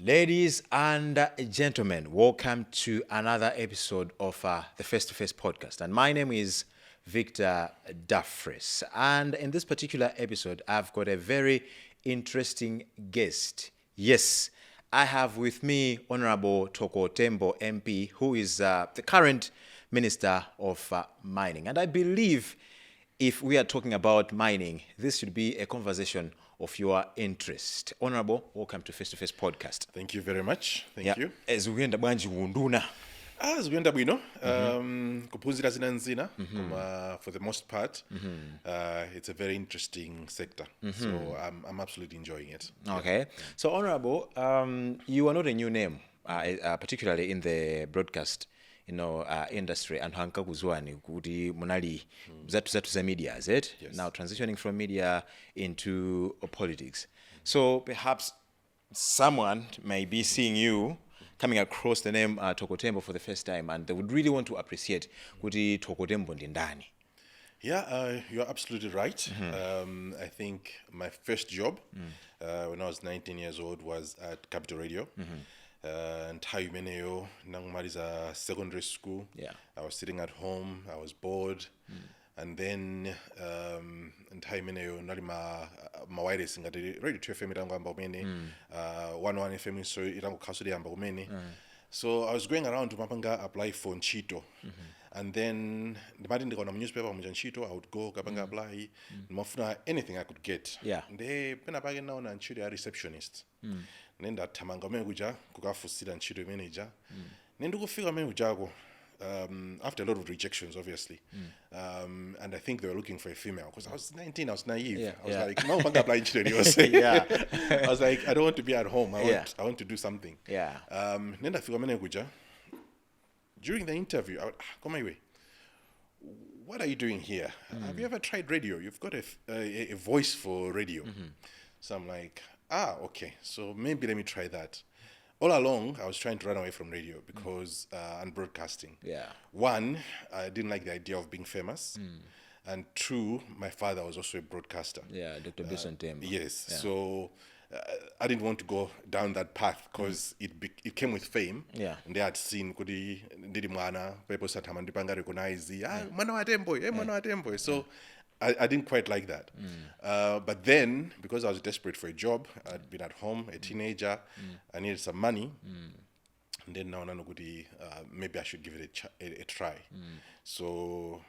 Ladies and gentlemen, welcome to another episode of the Face2Face podcast. And my name is Victor Daffrece. And in this particular episode, I've got a very interesting guest. Yes, I have with me Honourable Thoko Tembo MP, who is the current Minister of Mining. And I believe if we are talking about mining, this should be a conversation of your interest. Honourable, welcome to Face2Face podcast. Thank you very much. Thank you. Ezikuyenda bwanji unduna. Zikuyenda bwino. Kuphunzira zina nzina. For the most part, it's a very interesting sector. So I'm absolutely enjoying it. Okay. Yeah. So Honourable, you are not a new name, particularly in the broadcast industry, and hanka kuzwani kuti munali zatu za media, is it? Yes. Now transitioning from media into politics. So perhaps someone may be seeing you coming across the name Thoko Tembo for the first time, and they would really want to appreciate kuti Thoko Tembo ndi ndani. Yeah, you're absolutely right. I think my first job when I was 19 years old was at Capital Radio. And Meneo, Nangmariza secondary school. Yeah. I was sitting at home, I was bored. And then Meneo, Narima Mawaire Singati, ready to FM Ambomene, 1 FM, so Irango Kasudi Ambomene. So I was going around to Mapanga, apply for Nchito. And then the Martin on a newspaper, Nchito, I would go, Kapanga apply, Mafuna, anything I could get. Yeah. They Penabagan now and Nchito a receptionist. Nenda tamanga meguja kukafusira ntchito manager nenda kufika megujago after a lot of rejections obviously and I think they were looking for a female because I was 19, I was naive. Yeah, I was like no banga apply ntchito Yeah. I was like I don't want to be at home, I want to do something. Yeah. Nenda fika meguja during the interview I would come my way, what are you doing here? Have you ever tried radio? You've got a voice for radio. So I'm like, okay, so maybe let me try that. All along, I was trying to run away from radio because and broadcasting. Yeah. One, I didn't like the idea of being famous. And two, my father was also a broadcaster. Yeah, Dr. Bison Tembo. Yes, Yeah. so I didn't want to go down that path because it came with fame. Yeah. And they had seen kudi ndidi mwana, people started to recognize, mwana wa Tembo, mwana wa Tembo. So I didn't quite like that. But then, because I was desperate for a job, I'd been at home, a teenager, I needed some money. And then now maybe I should give it a try. So,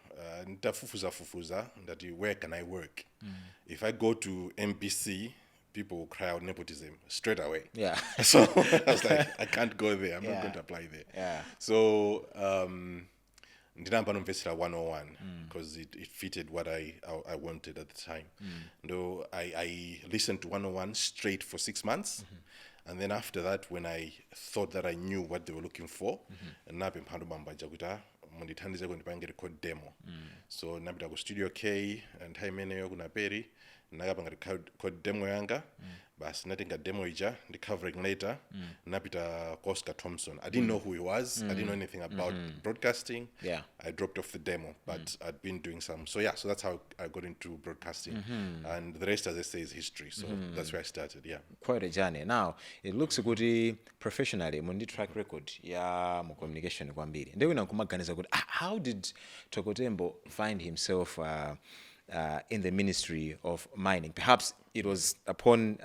fufuza, that where can I work? If I go to MPC, people will cry out nepotism straight away. Yeah. So I was like, I can't go there. I'm not going to apply there. Yeah. So, Ndinamba University 101 because it fitted what I wanted at the time. Though I listened to 101 straight for 6 months, and then after that, when I thought that I knew what they were looking for, and nabe mphando bamba jakuta mundithandize kundipange record demo. So nabita ku Studio K and Meneyo kuna peri nakapanga record demo yanga. Bas natenga demo ija, the covering later, napita Oscar Thompson. I didn't know who he was. I didn't know anything about broadcasting. Yeah. I dropped off the demo, but I'd been doing some. So yeah, so that's how I got into broadcasting. And the rest, as I say, is history. So that's where I started, yeah. Quite a journey. Now, it looks good professionally, mundi track record ya mu communication kwambiri. Ndewe nakumaganiza kuti how did Thoko Tembo find himself in the Ministry of Mining? Perhaps it was upon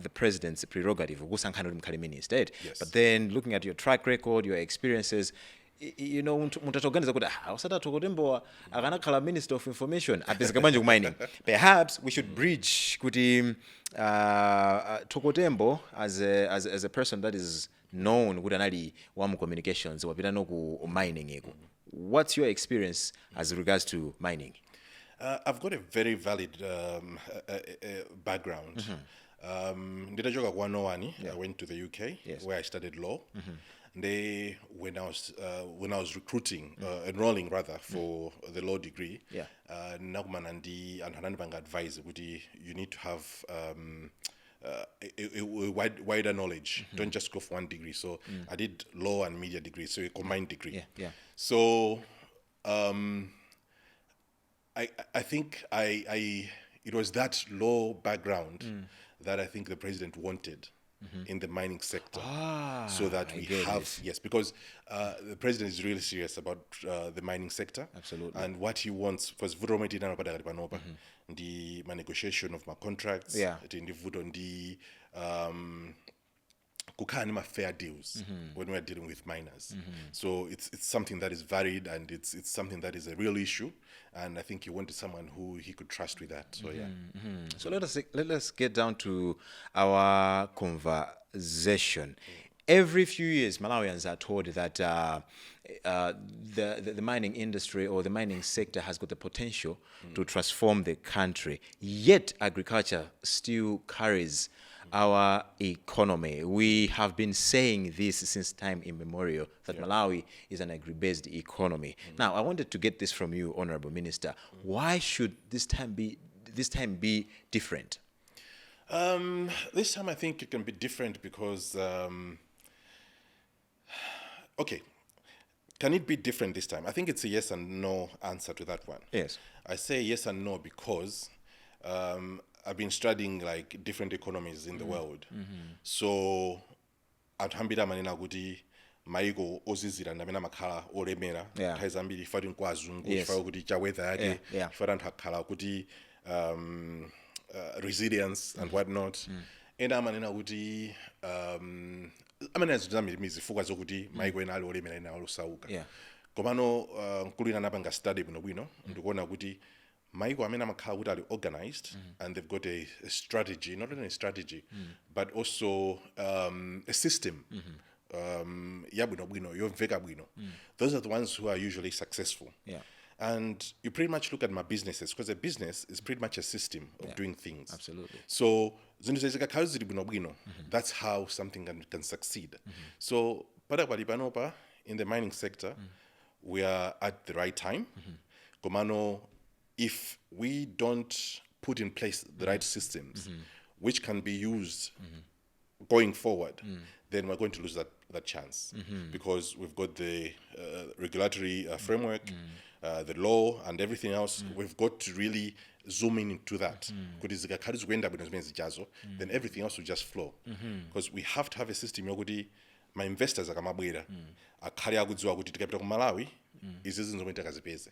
the president's prerogative, yes. But then looking at your track record, your experiences, mutatoganiza kuti usata Thoko Tembo akanakhala Minister of Information apezeka banje ku mining. Perhaps we should bridge kuti Thoko Tembo as a person that is known kuti anali wa mu communications wapita no ku mining eko. What's your experience as regards to mining? I've got a very valid background. Did I joke at 101? I went to the UK where I studied law. When I was recruiting, enrolling rather for the law degree, Nagman and Hananbang advised you need to have a wider knowledge. Don't just go for one degree. So I did law and media degree, so a combined degree. So I think it was that law background that I think the president wanted. in the mining sector. Ah, So that I we get have, it. yes, because the president is really serious about the mining sector. Absolutely. And what he wants, because the negotiation of my contracts, Yeah. the kukhani fair deals when we are dealing with miners. So it's something that is varied, and it's something that is a real issue, and I think he wanted someone who he could trust with that. So yeah. So let us get down to our conversation. Every few years, Malawians are told that the mining industry or the mining sector has got the potential to transform the country. Yet agriculture still carries our economy. We have been saying this since time immemorial, that Malawi is an agri-based economy. Now, I wanted to get this from you, Honourable Minister. Why should this time be different? This time I think it can be different because, okay, can it be different this time? I think it's a yes and no answer to that one. Yes. I say yes and no because I've been studying like different economies in the world. So atuhambira manena kuti maiko ozizira ndamene amakhala olemera nthawi zambiri ifati nkwazungu chifukwa kuti cha weather yake chifukwa anthu akhala kuti resilience and whatnot. Ena amanena kuti amanena zinthu zambiri zifukwa zokuti maiko ena ali olemera ena ali osauka. Komano nkulu ina napanga study bwinobwino ndikuona kuti maiko amene amakhala kuti ali organized and they've got a strategy, not only a strategy but also a system yabwinobwino yomveka bwino. Those are the ones who are usually successful. And you pretty much look at my businesses, because a business is pretty much a system of doing things. Absolutely. So that's how something can succeed. So in the mining sector, we are at the right time. Komano, if we don't put in place the right systems, which can be used going forward, then we're going to lose that chance. Because we've got the regulatory framework, the law and everything else. We've got to really zoom in into that. Then everything else will just flow. Because we have to have a system yokuti my investors akamabwera akhale akudziwa kuti tikapita ku Malawi izi zomwe takazipeze.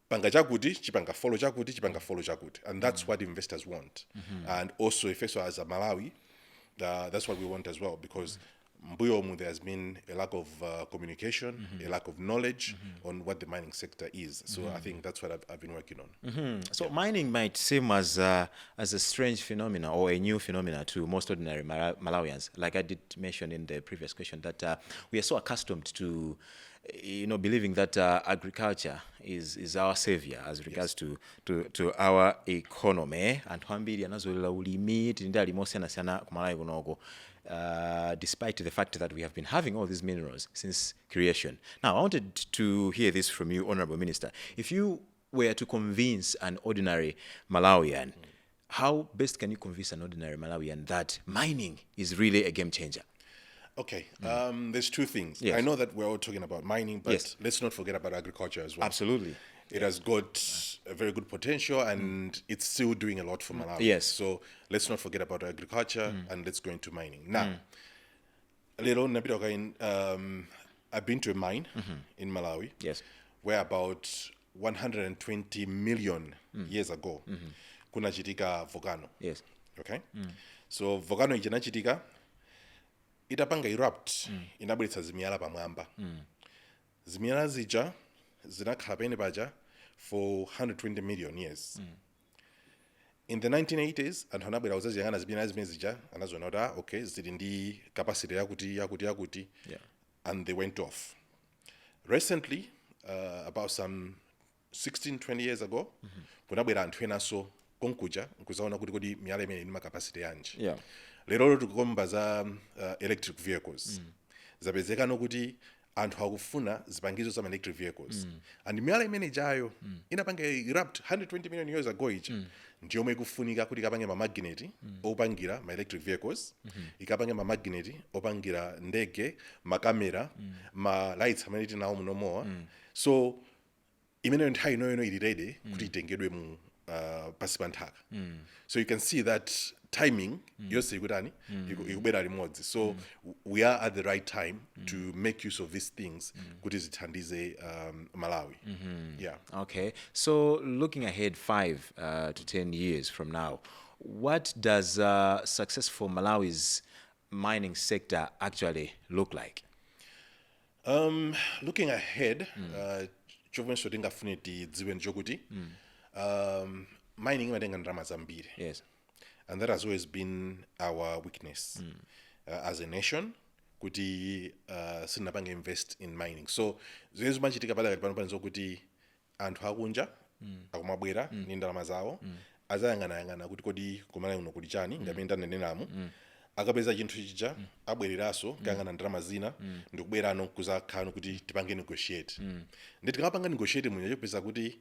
Panga chakuti chipanga follow chakuti, and that's what investors want. And also if as a Malawi, that's what we want as well, because Mbuyomu, there has been a lack of communication, a lack of knowledge on what the mining sector is. So I think that's what I've been working on. So mining might seem as a strange phenomenon or a new phenomenon to most ordinary Malawians. Like I did mention in the previous question, that we are so accustomed to believing that agriculture is our savior as regards to our economy. And twambiri anazolela ulimi tindali mosiyana ku Malawi kunoko. Despite the fact that we have been having all these minerals since creation. Now, I wanted to hear this from you, Honourable Minister. If you were to convince an ordinary Malawian, how best can you convince an ordinary Malawian that mining is really a game changer? Okay, there's two things. Yes. I know that we're all talking about mining, but let's not forget about agriculture as well. Absolutely. It has got a very good potential, and it's still doing a lot for Malawi. Yes. So let's not forget about agriculture, and let's go into mining. Now, I've been to a mine in Malawi. Yes. Where about 120 million years ago, kuna chitika volcano. Yes. Okay. So volcano ichinachitika, itapanga erupt, inabweretsa zimiyala pamwamba. Zimiyala zija zinakhala pene paja for 120 million years. In the 1980s, anthu anabwera kuzaziyang'ana zimiyala zimene zija anazoona kuti okay, zili ndi capacity yakuti, and they went off. Recently, about some 16-20 years ago, kunabwera anthu enanso konkuja nkuzaona kuti kodi miyala imene ili capacity yanji. Lero tikukomba za electric vehicles. Zapezeka nokuti anthu akufuna zipangizo za electric vehicles. And miyala imene ijayo inapanga erupt 120 million years ago ija. Ndiyomwe ikufunika kuti ikapange magneti opangira ma electric vehicles, ikapange magneti opangira ndege, makamera, ma lights amene tinawo munomowa. So imene nthawi inoyo ili ready kuti itengedwe mu pasi pa nthaka. So you can see that timing yonse ikutani ikubera limodzi. So we are at the right time to make use of these things kuti zithandize Malawi. Yeah. Okay, so looking ahead 5 to 10 years from now, what does success for Malawi's mining sector actually look like? Looking ahead, chomwe tingafune tidziwe njokuti mining imatenga ndalama zambiri. Yes. And that has always been our weakness as a nation, kuti sinapange invest in mining. So zimene zimachitika pala pano pano kuti anthu akunja akumabwera ndi ndalama zawo azayang'anayang'ana kuti kodi kumalawi kuno kuli chani ngamene ndaneneramu akapeza chinthu chija abwereraso kuyang'ana ndalama zina ndikubwerano kuzakhala kuti tipange negotiate. Ndi tikamapanga negotiate munya chopeza kuti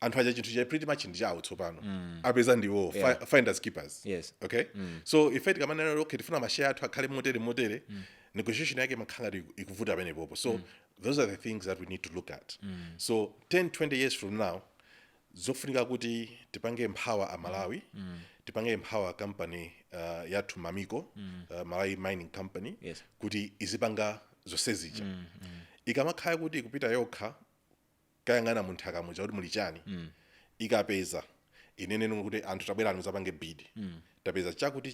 anthu aja chinthu cha pretty much ndi chawo tsopano apeza ndiwo finders keepers. Yes. Okay. So if tikamanena okay tifuna mashare athu akhale motere negotiation yake makhala ikuvuta pamenepopo. So those are the things that we need to look at. So 10-20 years from now zofunika kuti tipange empower a Malawi, tipange empower company yathu Mamiko, Malawi Mining Company, kuti izipanga zosezija. Ikamakhala kuti kupita yokha kayang'ana munthaka muja kuti muli chani ikapeza inene kuti anthu tabwerani muzapange bid tapeza chakuti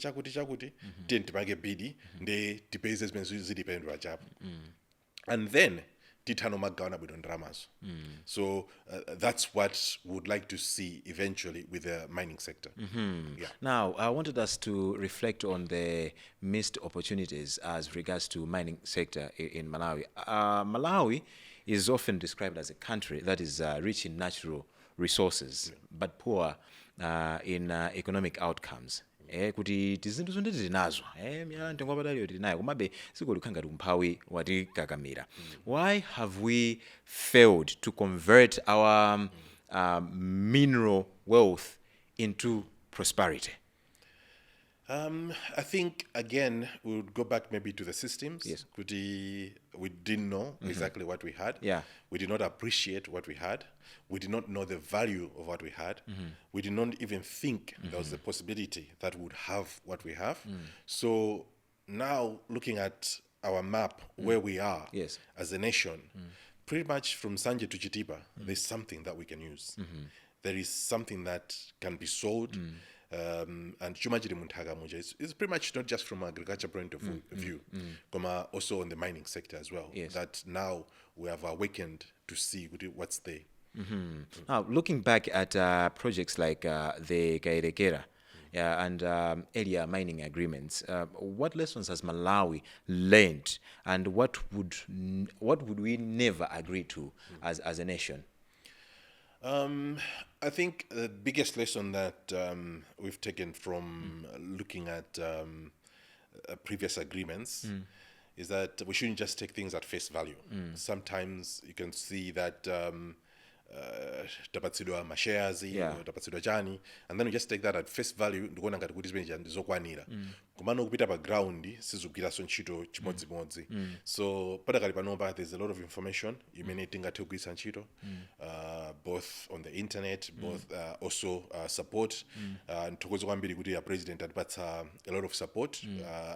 tiye tipange bid nde tipeze zimene zilipendwa chapo and then tithano magawana bwino ndalamazo. So that's what we would like to see eventually with the mining sector. Yeah. Now, I wanted us to reflect on the missed opportunities as regards to mining sector in Malawi. Malawi is often described as a country that is rich in natural resources, but poor in economic outcomes. Kuti tizinthu zonde tinazo miyala ntengo pataliyo tinayo komabe siko likhanga umphawi wati kakamira. Why have we failed to convert our mineral wealth into prosperity? I think again we would go back maybe to the systems. Yes. We didn't know exactly what we had. Yeah. We did not appreciate what we had. We did not know the value of what we had. We did not even think there was the possibility that we would have what we have. So now looking at our map where we are as a nation, pretty much from Sanje to Chitipa, there's something that we can use. There is something that can be sold. And chumajiri munthaka muja is pretty much not just from agriculture point of view, also on the mining sector as well. That now we have awakened to see what's there. Now, looking back at projects like the Kairekera and area mining agreements, what lessons has Malawi learned, and what would we never agree to as a nation? I think the biggest lesson that we've taken from looking at previous agreements is that we shouldn't just take things at face value. Sometimes you can see that tapatsidwa mashares tapatsidwa chani, and then you just take that at face value ndikuona ngati kuti zimene ndizokwanira kumano kupita pa ground sizugwiraso ntchito chimodzimodzi. So padakali panopa there's a lot of information imene tingathe kugwiritsa ntchito both on the internet, both also support. Nthokozo kwambiri kuti ya president atipatsa a lot of support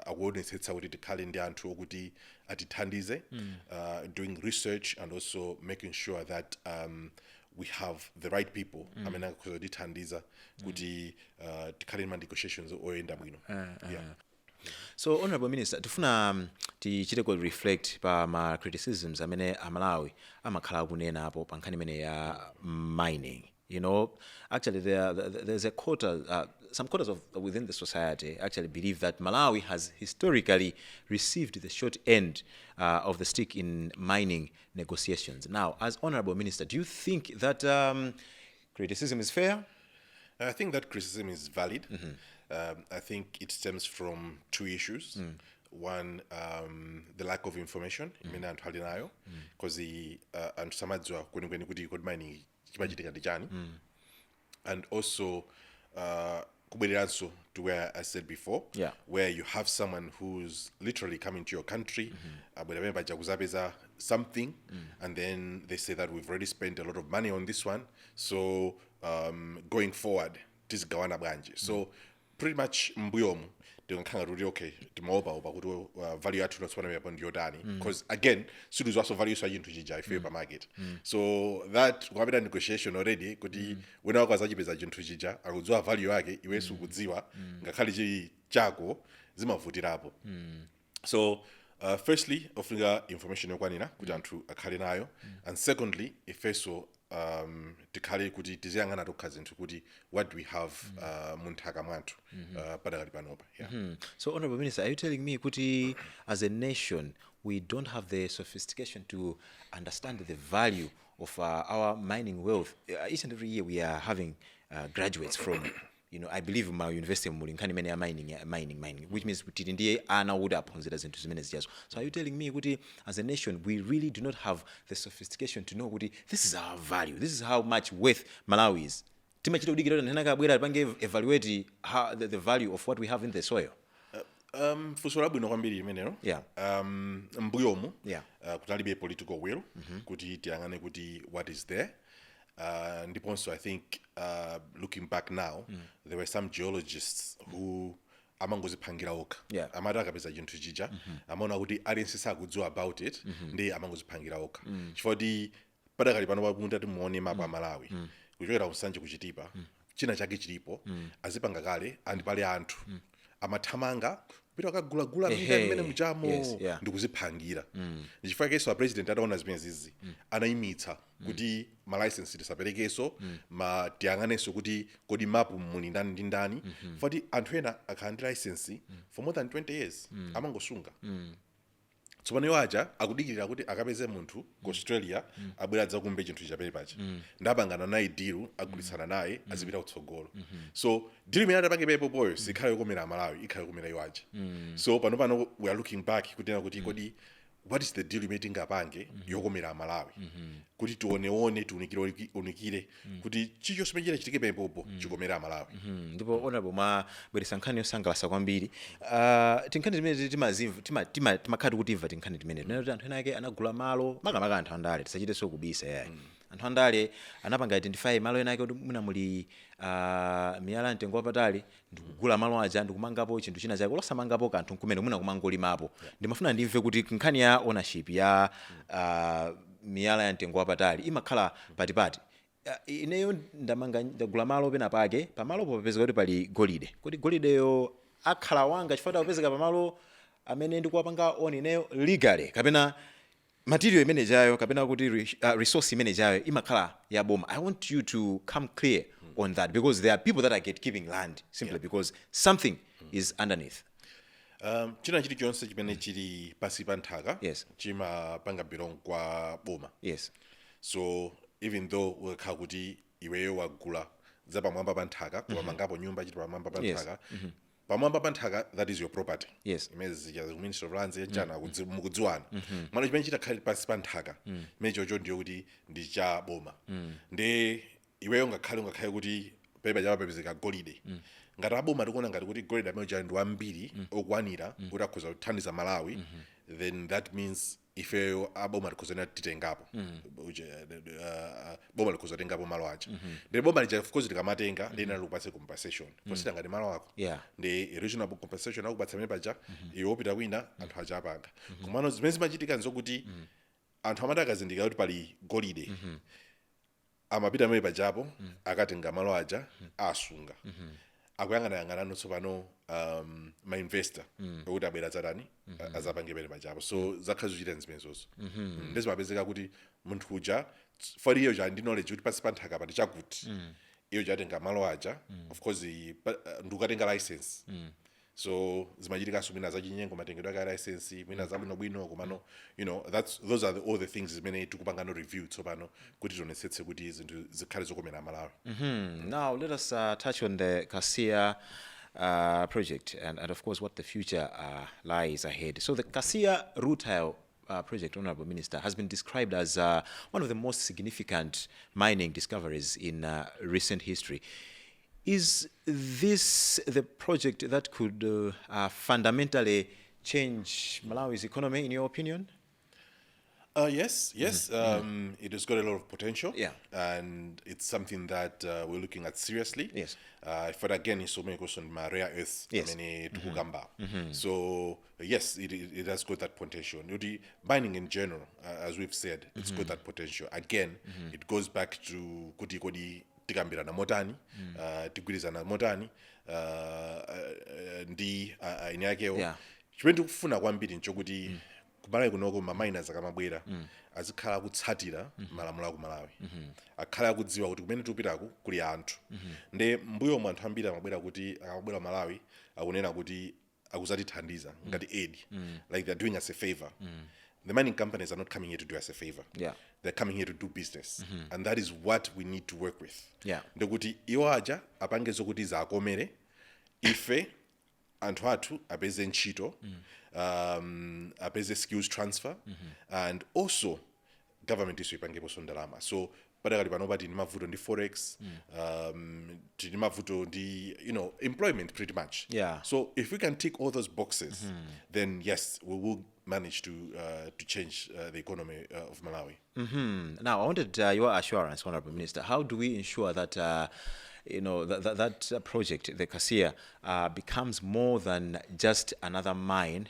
akuonetsetsa kuti tikhale ndi anthu okuti atithandize doing research and also making sure that we have the right people amene akuzotithandiza kuti tikhale ma negotiations oyenda bwino. So, Honourable Minister, tifuna tichiteko reflect pa ma criticisms amene Malawi amakhala kunena apo pa nkhani imene ya mining. You know, actually there's a quota, some quarters within the society actually believe that Malawi has historically received the short end of the stick in mining negotiations. Now, as Honourable Minister, do you think that criticism is fair? I think that criticism is valid. I think it stems from two issues. One, the lack of information, imene anthu ali nayo, because anthu samadzwa kwenikweni kuti kodi mining chimachitika ndi chani, and also kubwereranso to where I said before, where you have someone who's literally coming to your country, something, and then they say that we've already spent a lot of money on this one, so going forward tizigawana bwanji. So pretty much mbuyomu ndingakhanga kuti okay timaopa kuti value yathu notsopano yapo ndiyotani because again studios also value sa chinthu chija ife pa market. So that kwapita negotiation already kuti wena wakazachipeza chinthu chija akudziwa value yake iwe sukudziwa ngakhale chi chako zimavutirapo. So firstly ofika information yokwanira kuti anthu akhale nayo, and secondly ifeso tikhale kuti tiziyang'ana tokha zinthu kuti what do we have munthaka mwathu padakali panopa. So Honourable Minister, are you telling me kuti as a nation we don't have the sophistication to understand the value of our mining wealth? Each and every year we are having graduates from I believe my university mulinkani many are mining, which means kuti ndiye ana would aphunzira zinthu zimene zijazo. So are you telling me kuti as a nation we really do not have the sophistication to know kuti this is our value, this is how much worth Malawi is? Timachita kudikira kuti nthena kabwera pange evaluate the value of what we have in the soil. Fusola bwino kwambiri imenero. Mbuyomu kutalibe political will kuti tiyang'ane kuti what is there. And also I think looking back now there were some geologists who amangozipangira oka amati akapeza chinthu chija amaona kuti aliyense sakudziwa about it ndi amangozipangira oka chifukwa padakali pano papunta timuone mapa Malawi kuchokera kusanje kuchitipa china chake chilipo azipanga kale and pale anthu amathamanga kupita akagulagula minda imene mujamo ndikuzipangira. Chifukwa keso a president adaona zimene zizi anayimitsa kuti ma license tisaperekeso tiyang'aneso kuti kodi mapu muli ndani ndi ndani foti anthu ena akhala ndi license for more than 20 years amangosunga. Tsopano iwo aja akudikirira kuti akapeze munthu ku Australia abwera adzakumbe chinthu chapere pacha ndapangana naye deal agulitsana naye azipita kutsogolo. So deal imene adapange pepopoyo sikhale yokomera Malawi, ikhale yokomera iwo aja. So pano we are looking back kutena kuti kodi what is the deal imene tingapange yokomera Malawi kuti tioneone tiunikire kuti chicho simene chitike pepopo chikomera Malawi. Ndipo Honourable mabweresa nkhani yosangalatsa kwambiri. Tinkhani zimene timakhati kutimva tinkhani timene kuti anthu ena ake anagula malo makamaka anthu andale tisachiteso kubisa yayi. Anthu andale anapanga identify malo ena ake kuti muna muli miyala mtengo wapatali ndikugula malo aja ndikumangapo chinthu china chake olasamangapo kanthu kumene muna kumangolimapo. Ndimafuna ndimve kuti nkhani ya ownership ya miyala ya mtengo wapatali imakhala patipati. Ineyo ndagula malo pena pake pamalo popezeka kuti pali golide, kodi golideyo akhala wanga chifukwa kupezeka pamalo amene ndikuwapanga on ineyo legally kapena material imene jayo kapena kuti resource imene jayo imakhala ya boma? I want you to come clear on that because there are people that are gatekeeping land simply because something is underneath. China chilichonse chimene chili pasi pa nthaka chimapanga belong kwa boma. So even though wakhala kuti iweyo wagula zapamwamba pa nthaka kumangapo nyumba chiti pamwamba pa nthaka pamwamba pa nthaka, that is your property. Imezi ya Ministry of Lands yachana mukudziwana mwana chimene chitakhala pasi pa nthaka imene chocho ndiyo kuti ndi cha boma. Ndi iweyo ngakhale kuti pepa chapapezeka golide ngati aboma tikuona ngati kuti golide amene cha ndi wambiri okwanira kuti akhoza kuthandiza Malawi, then that means ifeyo aboma likhoza titengapo boma likhoza tengapo malo aja. Ndi boma lija of course likamatenga lina likupatse compensation posita ngati malo ako ndi reasonable compensation akupatsa mene paja iwe opita kwina anthu aja apanga. Komano zimene zimachitika nzokuti anthu amati akazindika kuti pali golide amapita mene pajapo akatenga malo aja asunga akuyang'anayang'ana notsopano ma investor okuti abwera dzatani azapange pene pajapo. So zakhala zochita zimenezozo ndezimapezeka kuti munthu uja for iyo ja ndi knowledge kuti pasi pa nthaka pati chakuti iyo jatenga malo aja of course ndikukatenga license. So zimachitika mwina zachinyengo matengedwe aka license mwina zabwinobwino komano those are all the things zimene tikupanga no review tsopano kuti tionetsetse kuti zinthu zikhale zokomera Malawi. Now let us touch on the Casia project and of course what the future lies ahead. So the Casia Rutile project, Honourable Minister, has been described as one of the most significant mining discoveries in recent history. Is this the project that could fundamentally change Malawi's economy, in your opinion? Yes. It has got a lot of potential. Yeah. And it's something that we're looking at seriously. Yes. For again, it's so many questions, rare earth, Yes. tukugamba. So, yes, it has got that potential. The mining in general, as we've said, it's got that potential. Again, it goes back to kuti tikambira na motani, tigwiriza na motani, ndi inyakeo. Yeah. Chimene tikufuna kwambiri nchokuti kumalawi kunoko maminers akamabwera azikhala akutsatira malamulo aku Malawi, akhala akudziwa kuti kumene tikupitako kuli anthu. Nde mbuyo mu anthu ambiri amabwera kuti akamabwera Malawi akunena kuti akuzatithandiza ngati aid, like they're doing us a favor. The mining companies are not coming here to do us a favor. Yeah. They're coming here to do business. And that is what we need to work with. Yeah. Ndekuti iwo aja apange zokuti zakomere ife anthu athu apeze ntchito, apeze skills transfer, and also government iso ipangepo ndalama. So padakali panopa tini mavuto ndi forex, tini mavuto ndi employment pretty much. Yeah. So if we can tick all those boxes, then yes, we will manage to change the economy of Malawi. Now, I wanted your assurance, Honourable Minister. How do we ensure that that project, the Casia, becomes more than just another mine,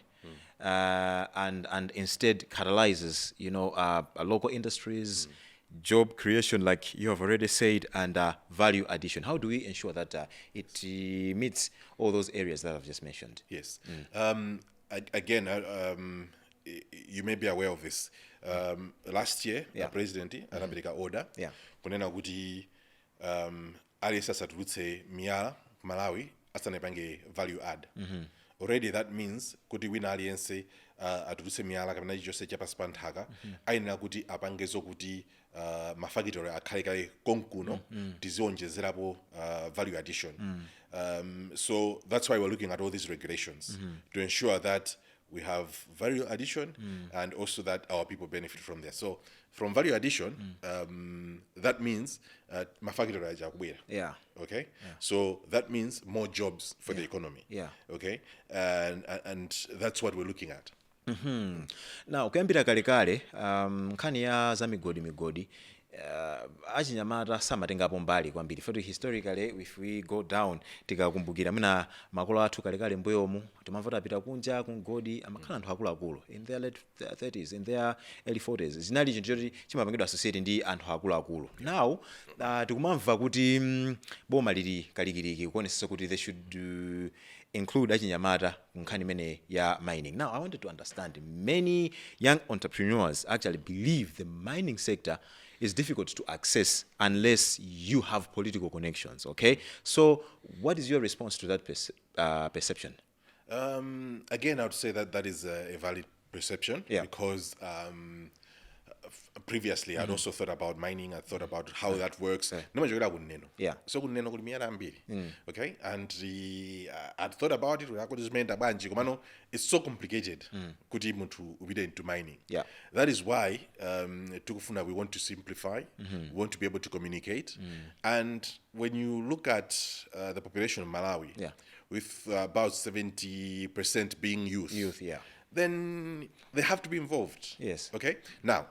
and instead catalyzes, local industries, job creation, like you have already said, and value addition? How do we ensure that it meets all those areas that I've just mentioned? Yes. Again, you may be aware of this. Last year, the president anabeleka order kunena kuti aliyesa satulutse miyala Malawi asanapange value add. Already that means kuti wina aliyense atulutse miyala kapena chilichonse chapasi pa nthaka ayenera kuti apange zokuti mafactory akhale konkuno tizionjezerapo value addition. So that's why we're looking at all these regulations to ensure that we have value addition and also that our people benefit from there. So from value addition, that means mafactory ajakwera. Yeah. Okay. Yeah. So that means more jobs for the economy. Yeah. Okay. And that's what we're looking at. Now, kuyambira kalekale nkhani ya za migodi achinyamata samatengapo mbali kwambiri. For historically, if we go down tikakumbukira muna makolo athu kalekale mbuyomu timamva apita kunja kungodi amakhala anthu akuluakulu in their late 30s, in their early 40s. Zinali chinthu choti chimapangidwa associate ndi anthu akuluakulu. Now tikumamva kuti boma lili kalikiliki kuonesa kuti they should include achinyamata nkhani imene ya mining. Now, I wanted to understand, many young entrepreneurs actually believe the mining sector is difficult to access unless you have political connections, okay? So what is your response to that perception? Again, I would say that is a valid perception, because previously I'd also thought about mining. I thought about how that works. Yeah. So okay, and I'd thought about it. It's so complicated. Kuti muntu ubide into mining. Yeah. That is why we want to simplify. We want to be able to communicate. And when you look at the population of Malawi, with about 70% being youth, then they have to be involved. Yes. Okay. Now,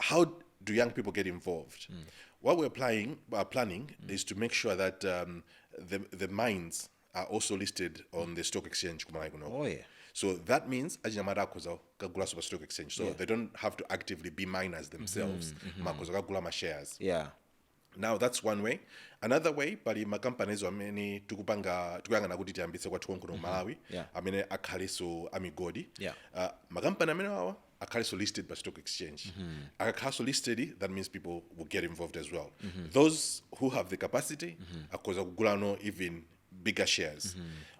how do young people get involved? What we're planning is to make sure that the mines are also listed on the stock exchange. Oh yeah. So that means achinyamata akhoza kugula super stock exchange. So they don't have to actively be miners themselves. Makhoza kugula ma shares. Yeah. Now that's one way. Another way, pali makampanies amene tikuyang'ana kuti tiyambitse kwathu konkuno Malawi, amene akhaliso amigodi. Makampani amene awa akhaliso listed by stock exchange. Akhaliso listed, that means people will get involved as well. Those who have the capacity, akhoza kugula even bigger shares.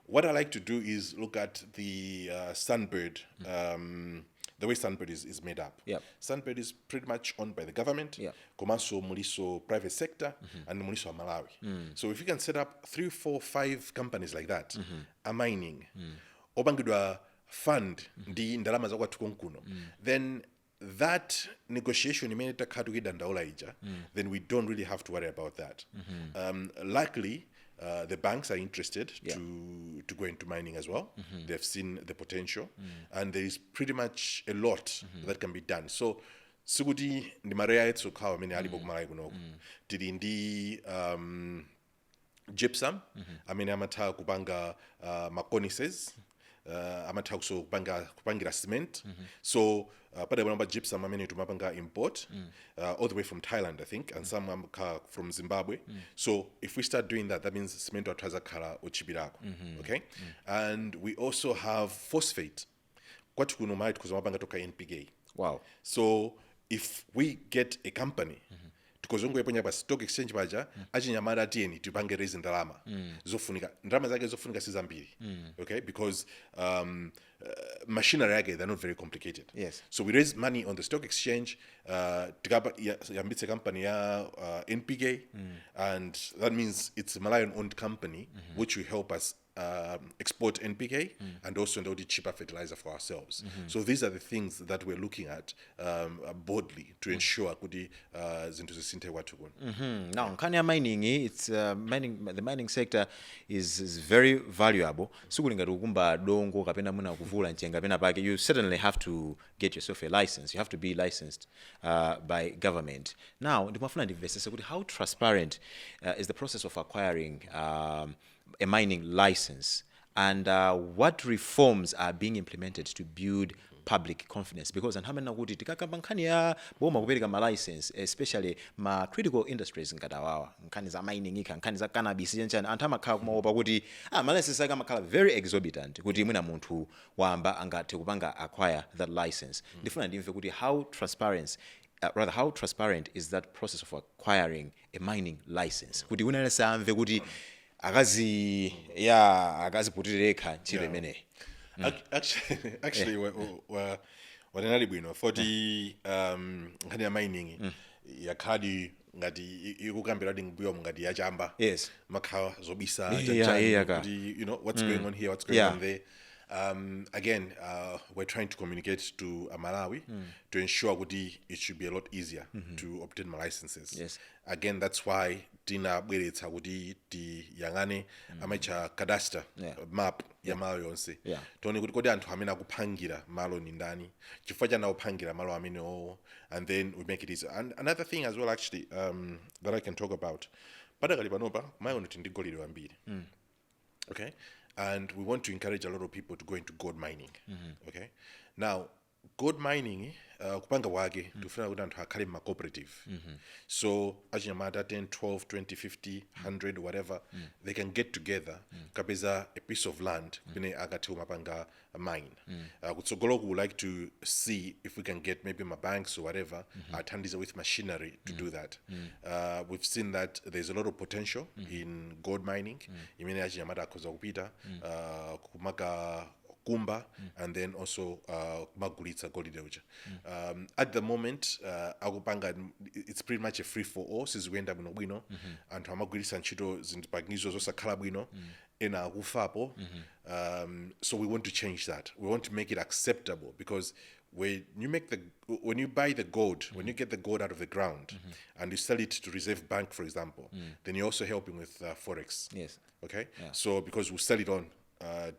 What I like to do is look at the Sunbird, the way Sunbird is made up. Sunbird is pretty much owned by the government, Komanso Muliso private sector, and Muliso Malawi. So if you can set up 3, 4, 5 companies like that, a mining, obangidwa fund ndi ndalama zakwa tukonkuno, then that negotiation imene takhatu kidandaula ija, then we don't really have to worry about that. Luckily, the banks are interested to go into mining as well. They've seen the potential, and there is pretty much a lot that can be done. So sikuti ndi mareya ethu okhawa amene alipo kumalawi kunoko tili ndi gypsum amene amatha kupanga maconices amatha kuso kupangira cement so padabwera gypsum amene tumapanga import all the way from Thailand I think and some from Zimbabwe so if we start doing that means cement wathu azakhala ochipirako okay and we also have phosphate kwathu kuno malawi tikhoza mapanga toka NPK wow so if we get a company tikozongoyeponya pa stock exchange paja achinyamata tiyeni tipange raise ndalama zofunika ndalama zake zofunika si zambiri okay because machinery yake they're not very complicated yes so we raise money on the stock exchange yambitse company ya NPK and that means it's a Malawian owned company which will help us export NPK and also the cheaper fertilizer for ourselves. So these are the things that we're looking at boldly to ensure kuti zinto zisinthe kwathu kuno. Now, Kenya mining, it's the mining sector is very valuable. Sukulinga tukumba dongo kapena muna kuvula nchenga kapena pake. You certainly have to get yourself a license. You have to be licensed by government. Now, how transparent is the process of acquiring a mining license, and what reforms are being implemented to build public confidence? Because anhamena kuti tikakamba nkhani ya boma kupereka ma license especially ma critical industries ngatawawa nkhani za mining nkhani za cannabis chanchani anthu amakhala kumaopa kuti ma license ake amakhala very exorbitant kuti mwina munthu wamba angathe kupanga acquire that license. Ndifuna ndimve kuti how transparent is that process of acquiring a mining license kuti unalesa amve kuti akaziputireka ntchito imeneyi. Actually wanenali bwino 40 nkhani ya mining yakhadi ngati ikukambira ndi mbuyo ngati yachamba yes makhala zobisa kuti you know what's going on here, what's going on there. Again, we're trying to communicate to Malawi to ensure kuti it should be a lot easier to obtain my licenses. Yes. Again, that's why tina bweretsa kuti yangane amacha cadastre map ya malo yonse. Toni kuti kodi anthu amene akupangira malo ni ndani, chifukwa chana kupangira malo amene o, and then we make it easy. And another thing as well actually that I can talk about. Padakali panopa mayo ndi golide wambiri. Okay? And we want to encourage a lot of people to go into gold mining. Okay? Now, gold mining, kupanga wage, tufuna kuti anthu akhale ma cooperative. So, achinyamata 10, 12, 20, 50, 100, whatever, they can get together, kapeza a piece of land, pine akati umapanga a mine. Kutsogolo would like to see if we can get maybe my banks or whatever, athandiza with machinery to do that. We've seen that there's a lot of potential in gold mining. Imene achinyamata akhoza kupita, kumaka kumba and then also magulitsa golide uja. At the moment akupanga it's pretty much a free for all sizikuenda bwino bwino anthu amagulitsa ntchito zinthu zosakhala bwino ena akufapo. So we want to change that. We want to make it acceptable because when you buy the gold, when you get the gold out of the ground and you sell it to Reserve Bank, for example, then you're also helping with Forex. Yes. Okay. Yeah. So because we sell it on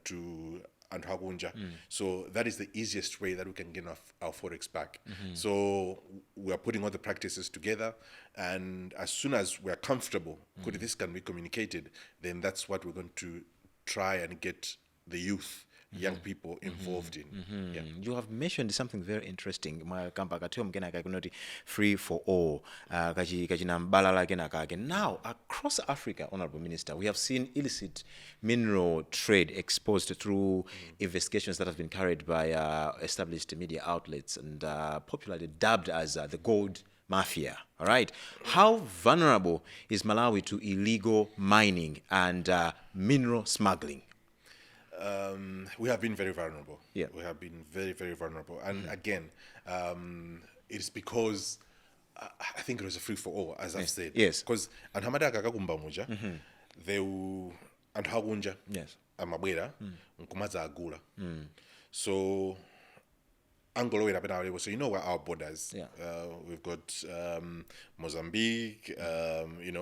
to and Hagunja. So that is the easiest way that we can get our Forex back. So we are putting all the practices together, and as soon as we are comfortable, this can be communicated, then that's what we're going to try and get the youth, young people involved in. Yeah. You have mentioned something very interesting. Free for all. Now, across Africa, Honourable Minister, we have seen illicit mineral trade exposed through investigations that have been carried by established media outlets and popularly dubbed as the gold mafia. All right. How vulnerable is Malawi to illegal mining and mineral smuggling? We have been very vulnerable. Yeah. We have been very, very vulnerable. And again, it's because I think it was a free for all, as I've said. Yes. Because Anhamada Kakakumba Muja, they will and Hagunja, yes, Amabwera, Nkumaza Agula. So Angolo, so you know what our borders. Yeah. We've got Mozambique,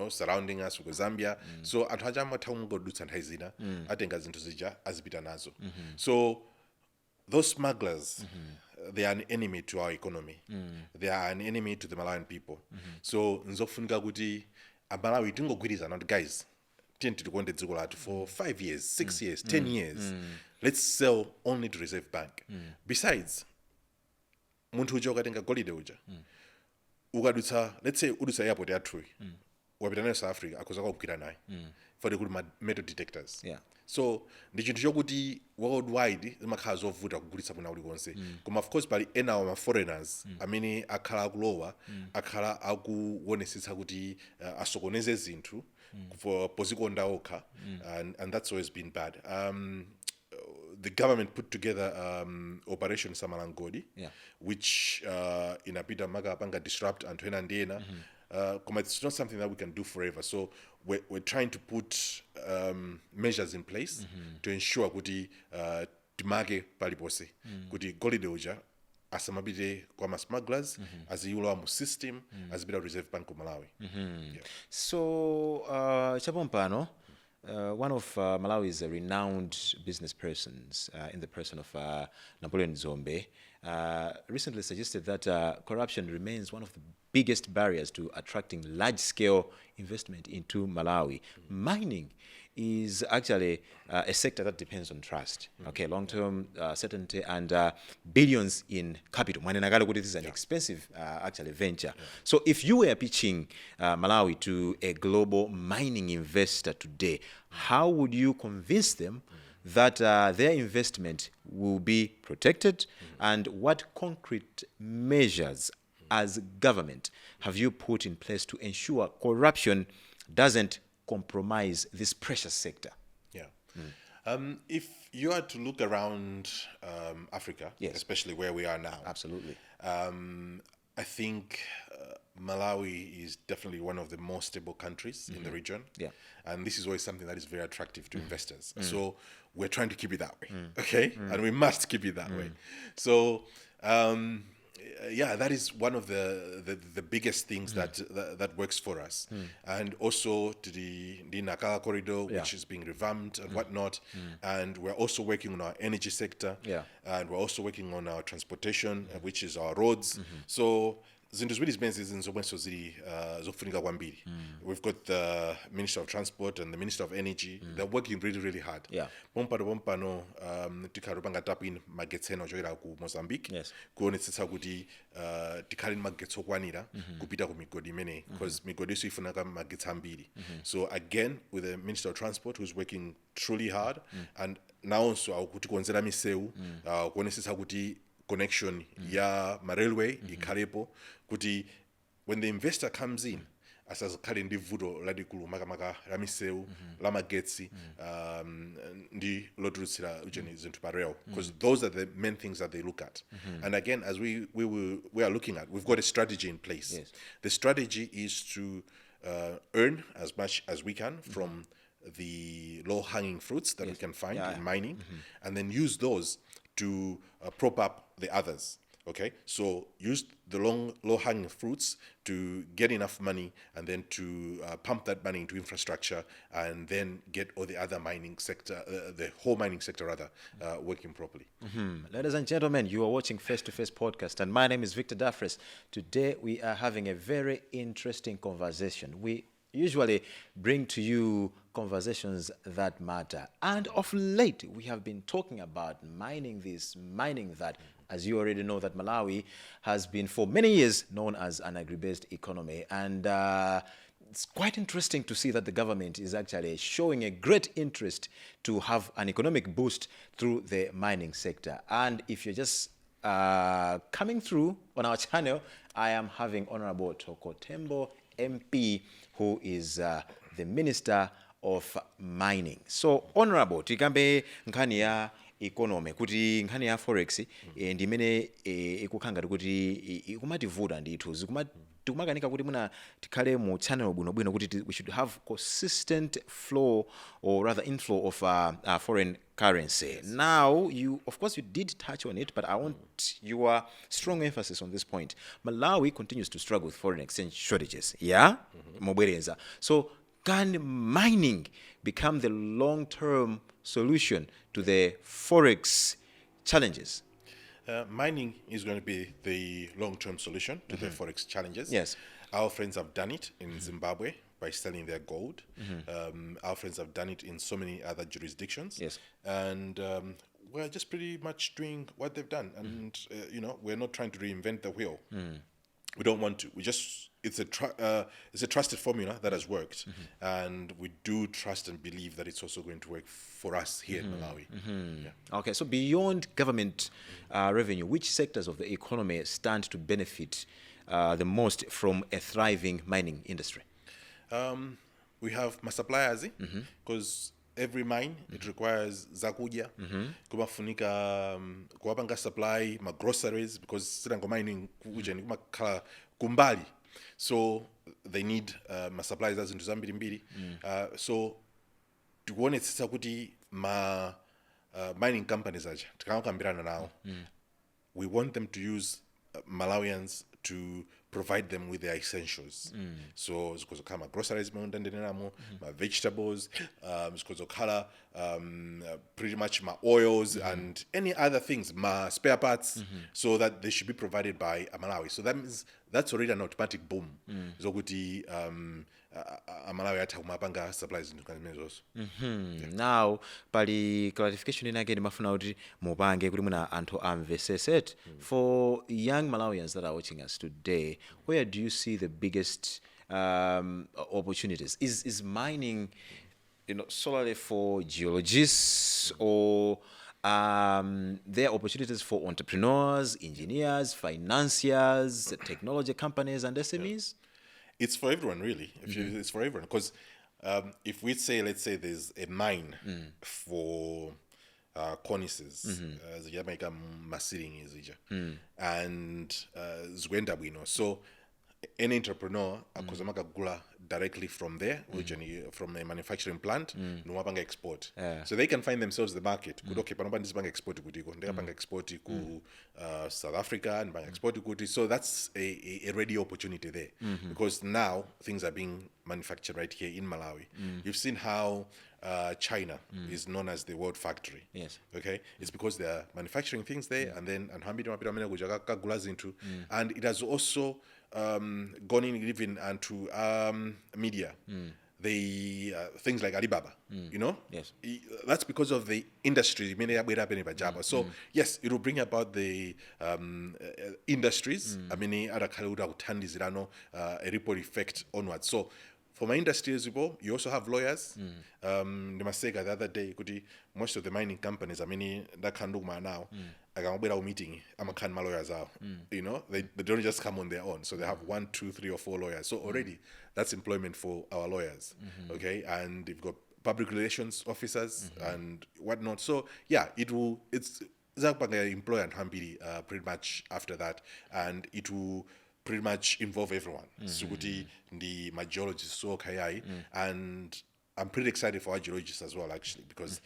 surrounding us, we've got Zambia. So Anhajama Taungo Duts and Haizina, I think as into Zija, as Bitanazo. So those smugglers, they are an enemy to our economy. They are an enemy to the Malawian people. So nzofunika kuti Malawi tingogwirizana kuti guys tiyeni tikonde dziko lathu for 5 years, 6 years, 10 years. Let's sell only to Reserve Bank. Besides, munthu uja ukatenga golide uja ukadutsa, let's say udutsa airport yathu wapita nayo South Africa akoza kugwira naye for the metal detectors. So ndi chinthu chokuti worldwide zimakhala zovuta kugulitsa kuna ulikonse koma of course pali ena wa foreigners amene akhala akulowa akhala akuonesesa kuti asokoneze zinthu for pozikonda okha, and that's always been bad. The government put together Operation Samalangodi, which inapita maka panga disrupt anthu ena ndi ena. It's not something that we can do forever. So we're trying to put measures in place to ensure kuti timake palipose kuti golide uja asamabite kwa ma smugglers aziyulowa mu system azibita Reserve Bank of Malawi. So chapompano one of Malawi's renowned business persons in the person of Napoleon Zombe recently suggested that corruption remains one of the biggest barriers to attracting large-scale investment into Malawi. Mining is actually a sector that depends on trust, long-term certainty and billions in capital. This is an expensive actually venture. So if you were pitching Malawi to a global mining investor today, how would you convince them that their investment will be protected, and what concrete measures as government have you put in place to ensure corruption doesn't compromise this precious sector? If you are to look around Africa, especially where we are now, absolutely, I think Malawi is definitely one of the most stable countries in the region, and this is always something that is very attractive to investors. So we're trying to keep it that way, and we must keep it that way. So that is one of the biggest things that works for us, and also to the Nakala corridor, which is being revamped and whatnot, and we're also working on our energy sector, and we're also working on our transportation, which is our roads. So zinthu ziwiri zimene zomwenso zili zofunika kwambiri. We've got the Minister of Transport and the Minister of Energy. They're working really, really hard. Pompano tikhali panga tap in magetsi ena ochokera ku Mozambique kuonetsetsa kuti tikhali ndi magetsi okwanira kupita ku migodi imene, because migodi iso ifunaka magetsi ambiri. So again, with the Minister of Transport who's working truly hard, and nawonso akutikonzera misewu kuonetsetsa kuti connection ya ma railway ikhalepo kuti when the investor comes in asazikhale ndi vuto lalikulu makamaka la misewu la magetsi ndi lotulutsira ujeni zinthu pa rail, because those are the main things that they look at. And again, as we are looking at, we've got a strategy in place. The strategy is to earn as much as we can from the low-hanging fruits that we can find in mining, and then use those to prop up the others. So use the low-hanging fruits to get enough money, and then to pump that money into infrastructure, and then get all the other mining sector, the whole mining sector rather, working properly. Ladies and gentlemen, you are watching Face2Face podcast, and my name is Victor Daffrece. Today we are having a very interesting conversation. We usually bring to you conversations that matter, and of late we have been talking about mining this, mining that. As you already know, that Malawi has been for many years known as an agri-based economy, and it's quite interesting to see that the government is actually showing a great interest to have an economic boost through the mining sector. And if you're just coming through on our channel, I am having Honourable Thoko Tembo, MP, who is the Minister of Mining. So, Honourable, tikambe nkhani ya economy kuti nkhani ya forex ndimene ikukhanga kuti ikumativuta ndithu tikumakanika kuti muna tikhale mu channel bwinobwino kuti we should have consistent flow, or rather inflow of foreign currency. Now, of course you did touch on it, but I want your strong emphasis on this point. Malawi continues to struggle with foreign exchange shortages. Mobwereza. So can mining become the long-term solution to the forex challenges? Mining is going to be the long-term solution to the Forex challenges. Yes. Our friends have done it in Zimbabwe by selling their gold. Our friends have done it in so many other jurisdictions. Yes. And we're just pretty much doing what they've done. And, we're not trying to reinvent the wheel. We don't want to. We just, it's a trusted formula that has worked. And we do trust and believe that it's also going to work for us here in Malawi. Yeah. Okay, so beyond government revenue, which sectors of the economy stand to benefit the most from a thriving mining industry? We have my suppliers, because every mine it requires zakudya, kumafunika kuwapanga supply ma groceries, because sirango mining kuja ni kumakhala kumbali, so they need ma supplies azintu zambiri mbiri. So tikuonetsetsa kuti ma mining companies aja tikamukambirana nawo, we want them to use Malawians to provide them with their essentials. So zikuzokhala ma groceries maundandeneramo, ma vegetables, zikuzokhala pretty much ma oils and any other things, ma spare parts, so that they should be provided by Malawi. So that means that's already an automatic boom. Zokuti Malawi atha kumapanga supplies into kanmezoso. Now pali clarification ina again mafuna kuti mupange kuti muna anthu amvesese. For young Malawians that are watching us today, where do you see the biggest opportunities? Is mining, solely for geologists, or there are opportunities for entrepreneurs, engineers, financiers, technology companies, and SMEs? It's for everyone, really. It's for everyone, because if we say, let's say, there's a mine for cornices, Jamaica masiring is and Zwenda Bwino. So any entrepreneur akuzamaka gula directly from there, from a manufacturing plant, nuwapanga export. So they can find themselves the market. Kudoke panopa ndisipanga export kutiko, ndikapanga export ku South Africa and banga export kuti. So that's a ready opportunity there, because now things are being manufactured right here in Malawi. You've seen how China is known as the world factory. Yes. Okay, it's because they are manufacturing things there, and then and it has also gone in even into media. The things like Alibaba, Yes. That's because of the industry. So yes, it will bring about the industries. I mean, a ripple effect onwards. So for my industry as well, you also have lawyers. The other day, most of the mining companies, I mean, that can do now. I can be meeting. I'm a my lawyers out. They don't just come on their own. So they have 1, 2, 3, or 4 lawyers. So already that's employment for our lawyers. Okay, and they've got public relations officers and whatnot. So yeah, it's employ and Hambiri pretty much after that, and it will pretty much involve everyone. Suguti, the my geologists, so Kayai, and I'm pretty excited for our geologists as well, actually, because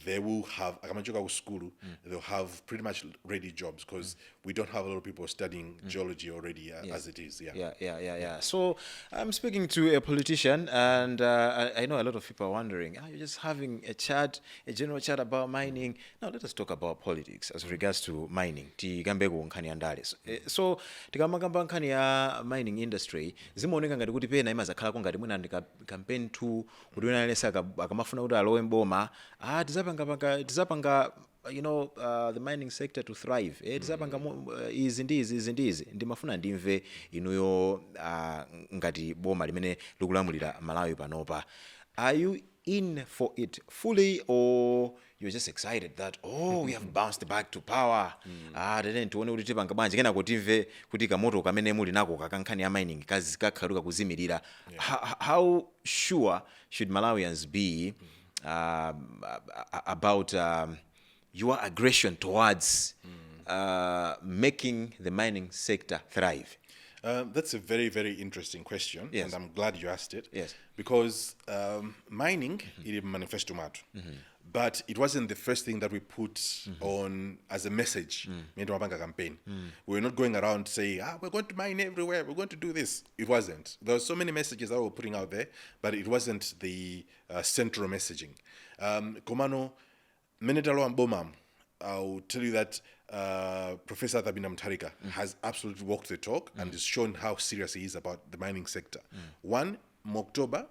they will have they'll have pretty much ready jobs, because we don't have a lot of people studying geology already as it is. Yeah. So I'm speaking to a politician, and I know a lot of people are wondering, you're just having a general chat about mining. Now let us talk about politics as regards to mining. So tikamagamba nkhani ya mining industry, zimaoneka ngati kuti pena imazakhala ngati mwina ndi campaign 2 kuti wina alesa akamafuna kuti alowe mboma, tizapanga the mining sector to thrive. Tizapanga izi ndizi ndimafuna ndimve inuyo ngati boma limene likulamulira Malawi panopa. Are you in for it fully, or you're just excited that we have bounced back to power? Then tuone kuti tipanga banje kena kutimve kuti kamoto kamene muli nako kakankhani ya mining kakhaluka kuzimirira. How sure should Malawians be about your aggression towards making the mining sector thrive? That's a very, very interesting question, Yes. and I'm glad you asked it. Yes. Because mining, it manifesto matter. But it wasn't the first thing that we put on as a message in the Mabanga campaign. We were not going around saying, we're going to mine everywhere, we're going to do this. It wasn't. There were so many messages that we were putting out there, but it wasn't the central messaging. Komano, Menetalo and Bomam, I'll tell you that Professor Thabina Mutharika has absolutely walked the talk and has shown how serious he is about the mining sector. One, in October,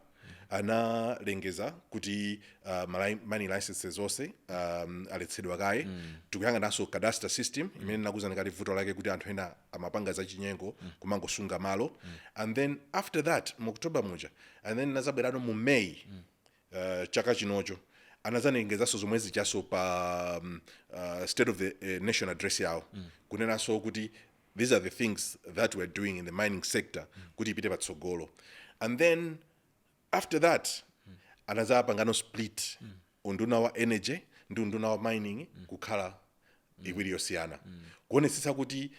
analengeza kuti mining licenses zonse aletsedwa kaye tikuyanga naso cadastre system imene nakuzani kati vuto lake kuti anthu ena amapanga za chinyengo kumangosunga malo, and then after that mu October muja, and then nazabwerano mu May chaka chinocho anazanengezaso zomwe zichaso pa state of the nation address yawo kunenaso kuti these are the things that we're doing in the mining sector kuti ipite patsogolo, and then after that anazapangano split unduna wa energy ndi unduna wa mining kukhala iwiri yosiyana kuonesesa kuti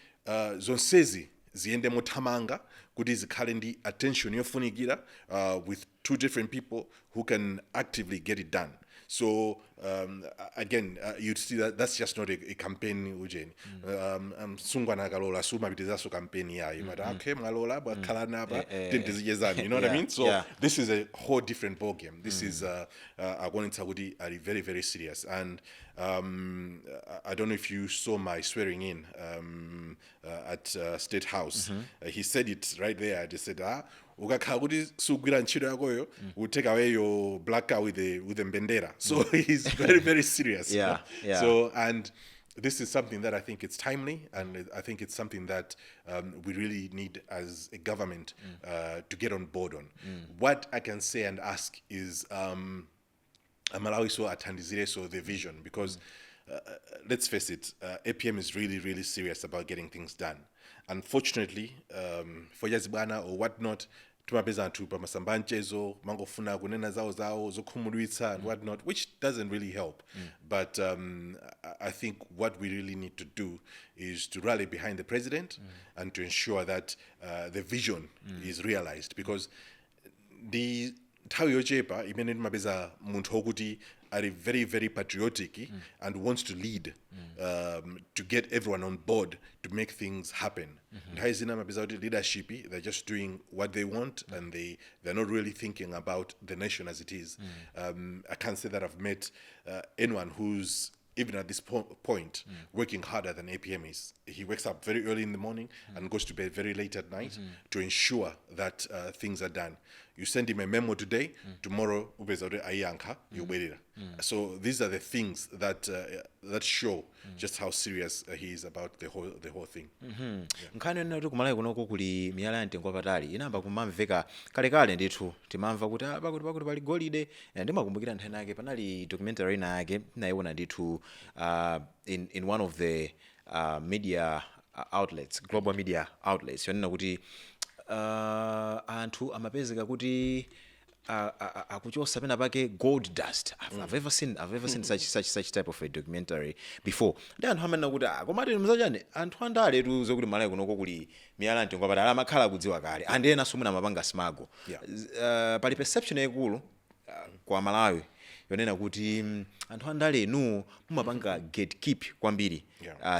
zonsezi ziyende mothamanga kuti zikhale ndi attention yofunikira with two different people who can actively get it done. So again, you'd see that that's just not a campaign ujeni. Sungwana kalola suma bitizaso campaign yayo. But okay, malola but kalana ba tintizijezani. You know what I mean? So this is a whole different ballgame. This is Agwani Tagudi are very, very serious. And I don't know if you saw my swearing in at State House. He said it right there. I just said, ukakhala kuti sugwira ntchito yakoyo will take away your black car with the mbendera. So he's very, very serious. Yeah. So, and this is something that I think it's timely, and I think it's something that we really need as a government to get on board on. What I can say and ask is Malawi so atandizire so the vision, because let's face it, APM is really, really serious about getting things done. Unfortunately, for Yazibana or whatnot, tumapeza anthu pa masambanchezo mangofuna kunena zawo zokhumudwitsa and whatnot, which doesn't really help. But I think what we really need to do is to rally behind the president and to ensure that the vision is realized, because the nthawi yochepa imene timapeza munthu wokuti are very, very patriotic and wants to lead to get everyone on board to make things happen. Leadership, they're just doing what they want and they're not really thinking about the nation as it is. I can't say that I've met anyone who's even at this point working harder than APM is. He wakes up very early in the morning and goes to bed very late at night to ensure that things are done. You send him a memo today, tomorrow you wait it. So these are the things that that show just how serious he is about the whole thing. Nkhani nati kumalawi kunoko kuli miyala ya mtengo wapatali inamba kumamveka kalekale ndithu timamva kuti pakuti pali golide, ndimakumbukira nthani yake panali documentary ina yake nayiona ndithu in one of the media outlets, global media outlets, yonena kuti anthu amapezeka kuti akuchosa pena pake gold dust. I've ever seen such type of a documentary before. Ndi anthu amanena kuti komati mzachane anthu andale tu zokuti malawi kunoko kuli miyala mtengo wapatali amakhala kudziwa kale and ena sumuna mapanga smago. Pali perception yakulu kwa Malawi yonena kuti anthu andale enu mumapanga gatekeep kwambiri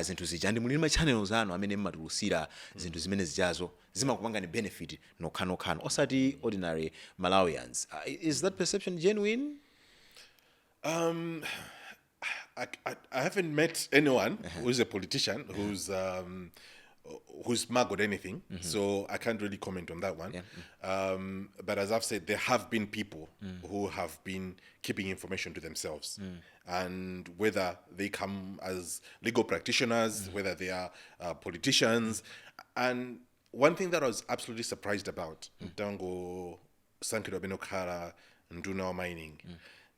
zinthu zija ndi muli ma channels anu amene mmatulutsira zinthu zimene zijazo zimakupanga ni benefit nokhanokhano osati ordinary Malawians. Is that perception genuine? I haven't met anyone who's a politician who's smuggled anything, so I can't really comment on that one. But as I've said, there have been people who have been keeping information to themselves, and whether they come as legal practitioners, whether they are politicians. And one thing that I was absolutely surprised about, Ntango Sankiro Benokara Nduna Mining,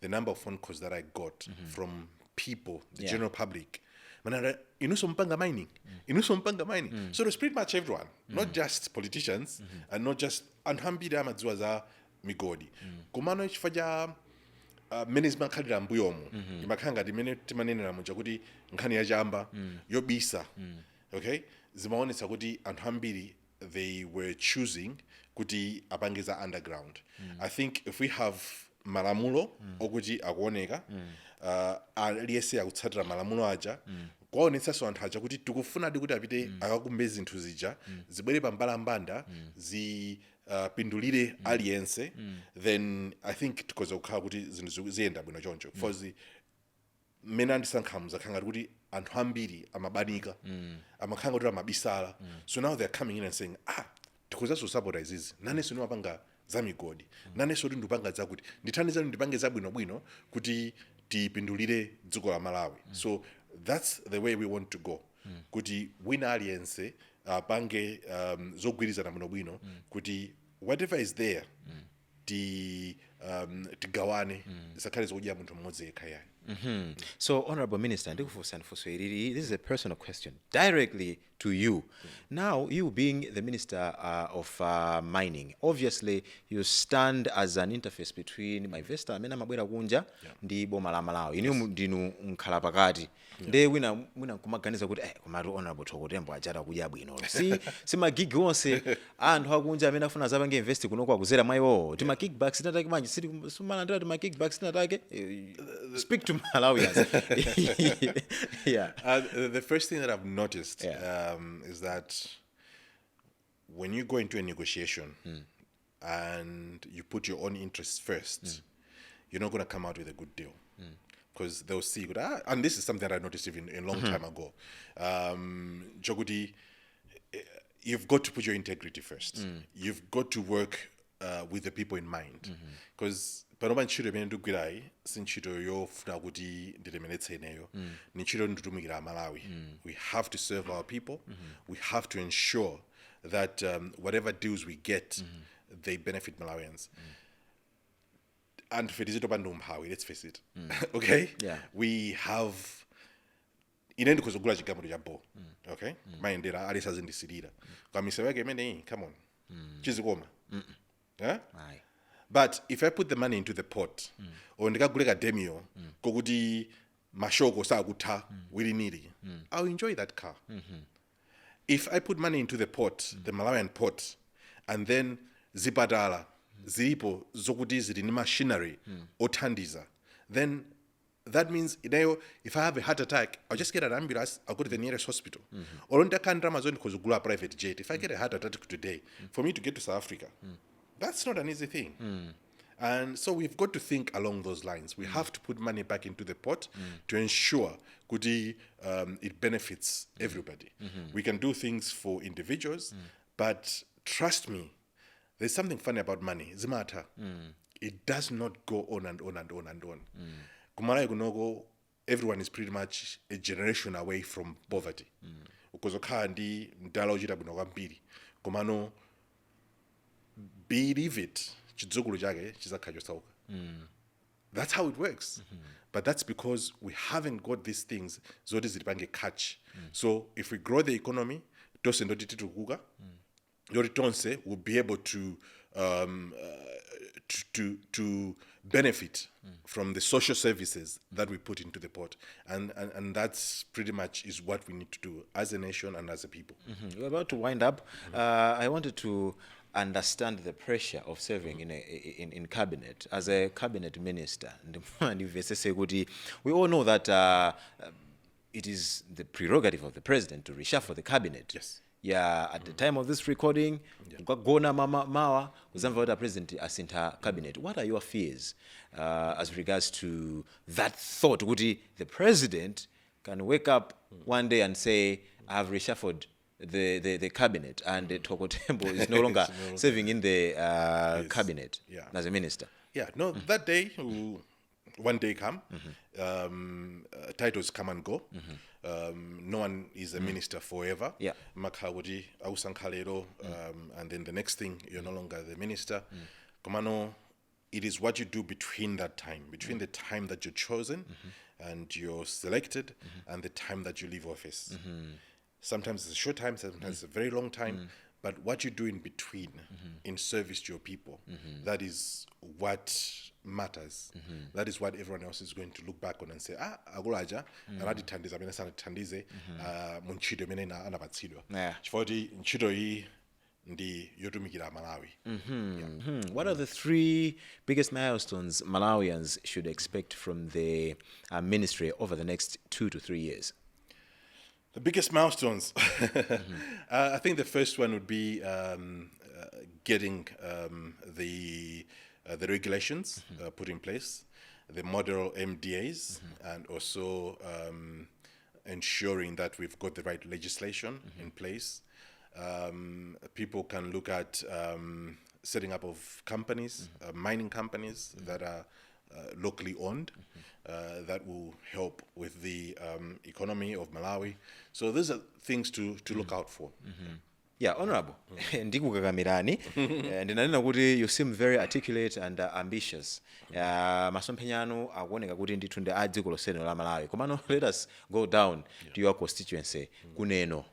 the number of phone calls that I got from people, the general public. Mpanga mining. mining. So it was pretty much everyone, not just politicians and not just anhambira amadziwaza migodi. Kumano chifaja management kadira mbuyomu. Imakanga dimene timanenera muja kuti nkhani ya jamba yobisa. Okay? Zimaonesa kuti anhambiri they were choosing kuti apangeza underground. I think if we have malamulo okuti akuoneka aliyese akutsatira malamulo aja kwaonetsanso anthu aja kuti tikufuna kuti apite akakumbe zinthu zija zibwere pambalambanda zipindulire aliyense, then I think tikoza kukhala kuti zinthu ziyenda bwino choncho. For mmene andisankhamuza khanga kuti anthu ambiri amabanika amakhanga kuti amabisala so now they're coming in and saying tikuzanso support izizi nanenso ndimapanga za migodi nanenso kuti ndipanga zakuti ndithandizani ndipange zabwinobwino kuti tipindulire dziko la Malawi so that's the way we want to go kuti wina aliyense apange zogwirizana bwinobwino kuti whatever is there tigawane zisakhale zokudya munthu mmodzi yekha yayi. So, Honourable Minister, this is a personal question directly to you. Now, you being the Minister of Mining, obviously you stand as an interface between my investor amene amabwera kunja ndi boma la Malawi. Inu ndinu nkhala pakati. Nde wina kumaganiza kuti komatu Honourable Thoko Tembo achata kudya bwino. Si magigi onse anthu akunja amene afuna zapange invest kuno kwa kuzera mwayiwo. Ti kickbacks tinatake manje sumala ti kickbacks tinatake. Speak to Malawians. The first thing that I've noticed is that when you go into a negotiation and you put your own interests first, you're not going to come out with a good deal. Because they'll see, and this is something that I noticed even a long time ago. Jogudi, you've got to put your integrity first. You've got to work with the people in mind. Because panopa ntchito imene ndikugwirayi si ntchito yofuna kuti ndilemeretse ineyo ni ntchito nditumikira Malawi. We have to serve our people. We have to ensure that whatever deals we get, they benefit Malawians. And for this let's face it. Okay? Yeah. We have inende kuzogula chigamulo cha bo. Okay? Mayendera alisazindisirira. Kwa miseweke imene come on. Chizikoma. Yeah? Aye. But if I put the money into the pot, or ndikaguleka demio, kokuti mashoko sakutha willy-nilly, I'll enjoy that car. If I put money into the pot, the Malawian pot, and then zipatala, zilipo zokuti zili ni machinery, othandiza, then that means if I have a heart attack, I'll just get an ambulance, I'll go to the nearest hospital. Or a private jet. If I get a heart attack today, for me to get to South Africa, that's not an easy thing. And so we've got to think along those lines. We have to put money back into the pot to ensure it benefits everybody. We can do things for individuals, but trust me, there's something funny about money. Zimata. It does not go on and on and on and on. Kumalawi kunogo, everyone is pretty much a generation away from poverty. Because okandi ndala ojita bwino kwambiri. Kumano believe it, chidzukulu chake chizakhajotsauka. That's how it works. But that's because we haven't got these things zoti zilipange catch. So if we grow the economy, tonse ndoti titukuka, ndoti tonse will be able to benefit from the social services that we put into the pot. And that's pretty much is what we need to do as a nation and as a people. We're about to wind up. I wanted to understand the pressure of serving in cabinet as a cabinet minister. We all know that it is the prerogative of the president to reshuffle the cabinet. Yes. Yeah, at the time of this recording, Gona Mawa, the president asintha cabinet. What are your fears as regards to that thought? Would the president can wake up one day and say, I have reshuffled the cabinet, and Thoko Tembo is no longer serving in the cabinet as a minister? Yeah, no, that day, one day come, titles come and go. No one is a minister forever. Yeah. Makawudi, Ausankhalero, and then the next thing, you're no longer the minister. Komano, it is what you do between that time, between the time that you're chosen and you're selected and the time that you leave office. Sometimes it's a short time, sometimes it's a very long time, but what you do in between in service to your people, that is what matters. That is what everyone else is going to look back on and say, agulaja, anatithandiza mene sanatithandize munchito mene na anapatsidwa. Chifoti nchito hii ndi yotumikira Malawi. What are the three biggest milestones Malawians should expect from the ministry over the next 2 to 3 years? The biggest milestones. I think the first one would be getting the regulations put in place. the model MDAs, and also ensuring that we've got the right legislation in place. People can look at setting up of companies, mining companies that are locally owned, that will help with the economy of Malawi. So these are things to look out for. Yeah, Honourable, ndikukakamirani, ndinanena kuti you seem very articulate and ambitious. Masomphenya anu akuoneka kuti ndithu ndi a dziko lonselo la Malawi. Komano let us go down to your constituency, kuneno.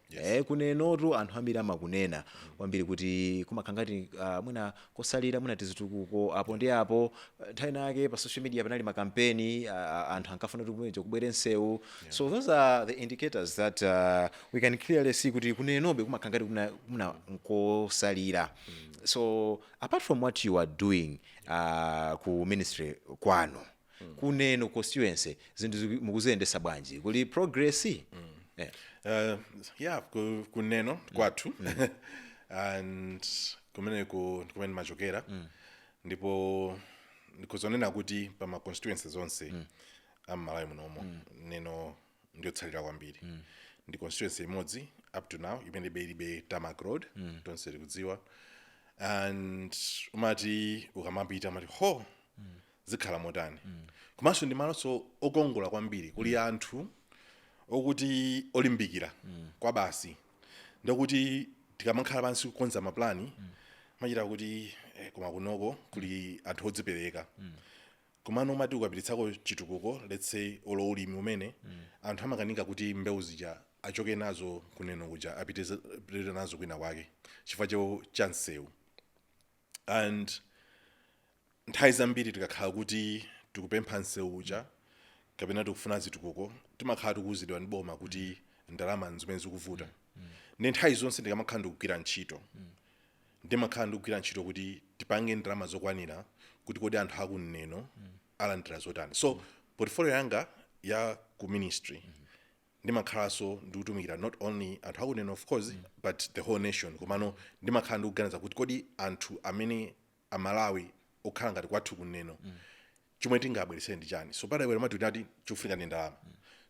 Kunenotu anthu ambiri amakunena kwambiri kuti kumakhangati mwina kosalira mwina tizitukuko apo ndi apo nthawi nake pa social media panali makampeni anthu ankafuna kuti kumwecho kubwere nsewu. So those are the indicators that we can clearly see kuti kunenobe kumakhangati kuna nkosalira. So apart from what you are doing ku ministry kwano, kuneno constituency zinthu mukuziyendesa bwanji, kuli progress? Yeah, kuneno kwathu and kumene machokera ndipo ndikuzonena kuti pa ma constituencies zonse Malawi munomo neno ndiotsalira kwambiri. Ndi constituency imodzi up to now imene ilibe tarmac road, tonse tikudziwa, and umati ukamapita amati ho zikhala motani. Komanso ndi malo okongola kwambiri, kuli anthu okuti olimbikira kwa basi, ndokuti tikamakhala pansi kukonza maplani machita kuti koma kunoko kuli anthu odzipereka. Komano umati ukapititsako chitukuko, let's say olo ulimi umene anthu amakanika kuti mbewu zija achoke nazo kuneno kuja apite nazo kwina kwake chifukwa cha nsewu. And nthawi zambiri tikakhala kuti tikupempha nsewu uja kapena tikufuna zitukuko, timakhala tikuwuzidwa ndi boma kuti ndalama zimene zikuvuta. Ndi nthawi zonse ndikamakhala ndikugwira ntchito, ndimakhala ndikugwira ntchito kuti tipange ndalama zokwanira kuti kodi anthu akuneno alandira zotani. So portfolio yanga ya ku ministry ndimakhalanso ndikutumikira not only anthu akuneno of course, but the whole nation. Komano ndimakhala ndikuganiza kuti kodi anthu amene Malawi okhala ngati kwathu kuneno chomwe tingabwerese ndi chani. So pada bwera matutati chofika ndi ndalama.